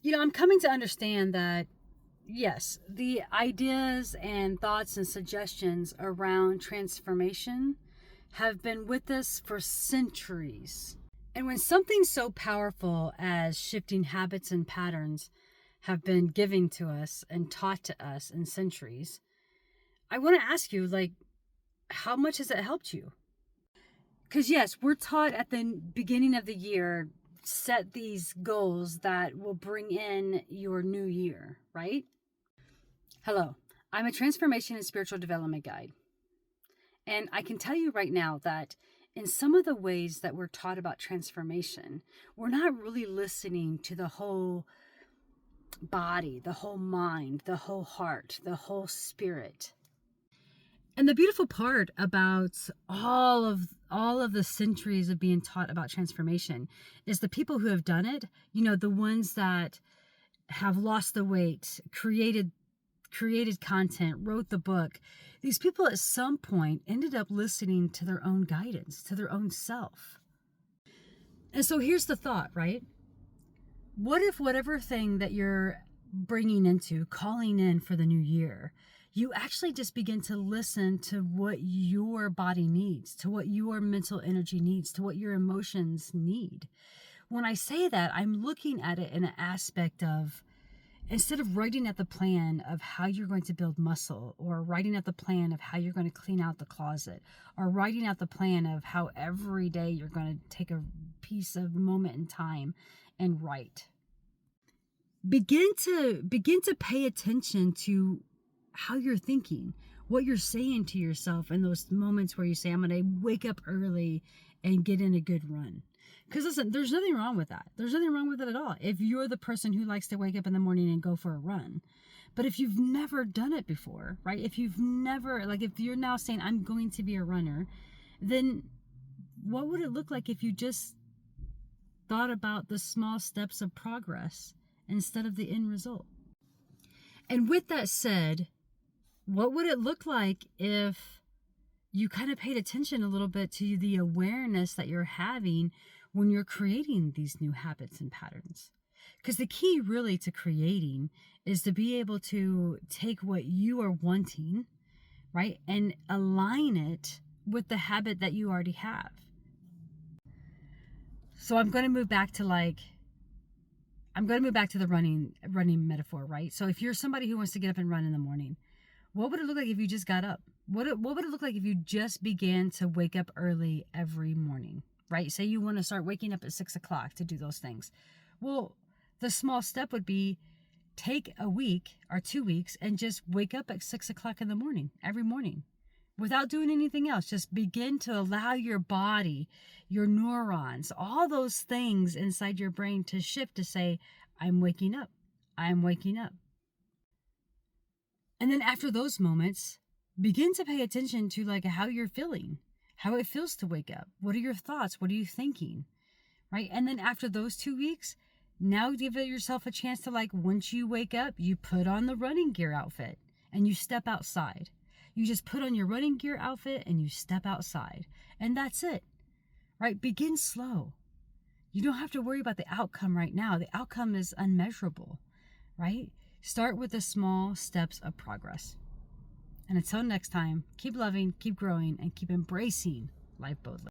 I'm coming to understand that, yes, the ideas and thoughts and suggestions around transformation have been with us for centuries. And when something so powerful as shifting habits and patterns have been given to us and taught to us in centuries, I want to ask you, like, how much has it helped you? Because, yes, we're taught at the beginning of the year, set these goals that will bring in your new year, right? Hello, I'm a transformation and spiritual development guide. And I can tell you right now that in some of the ways that we're taught about transformation, we're not really listening to the whole body, the whole mind, the whole heart, the whole spirit. And the beautiful part about all of the centuries of being taught about transformation is the people who have done it, the ones that have lost the weight, created content, wrote the book. These people at some point ended up listening to their own guidance, to their own self. And so here's the thought, right? What if whatever thing that you're bringing into, calling in for the new year, you actually just begin to listen to what your body needs, to what your mental energy needs, to what your emotions need? When I say that, I'm looking at it in an aspect of, instead of writing out the plan of how you're going to build muscle, or writing out the plan of how you're going to clean out the closet, or writing out the plan of how every day you're going to take a piece of moment in time and write, begin to pay attention to how you're thinking, what you're saying to yourself in those moments where you say, I'm going to wake up early and get in a good run. Because listen, there's nothing wrong with that. There's nothing wrong with it at all. If you're the person who likes to wake up in the morning and go for a run. But if you've never done it before, right? If you're now saying, I'm going to be a runner, then what would it look like if you just thought about the small steps of progress instead of the end result? And with that said, what would it look like if you kind of paid attention a little bit to the awareness that you're having when you're creating these new habits and patterns? Because the key really to creating is to be able to take what you are wanting, right, and align it with the habit that you already have. So I'm going to move back to the running metaphor, right? So if you're somebody who wants to get up and run in the morning, what would it look like if you just got up? What would it look like if you just began to wake up early every morning, right? Say you want to start waking up at 6 o'clock to do those things. Well, the small step would be take a week or 2 weeks and just wake up at 6 o'clock in the morning, every morning, without doing anything else. Just begin to allow your body, your neurons, all those things inside your brain to shift to say, I'm waking up. I'm waking up. And then after those moments, begin to pay attention to how you're feeling, how it feels to wake up. What are your thoughts? What are you thinking? Right? And then after those 2 weeks, now give yourself a chance to, once you wake up, you put on the running gear outfit and you step outside. You just put on your running gear outfit and you step outside. And that's it. Right? Begin slow. You don't have to worry about the outcome right now. The outcome is unmeasurable, right? Start with the small steps of progress. And until next time, keep loving, keep growing, and keep embracing life boldly.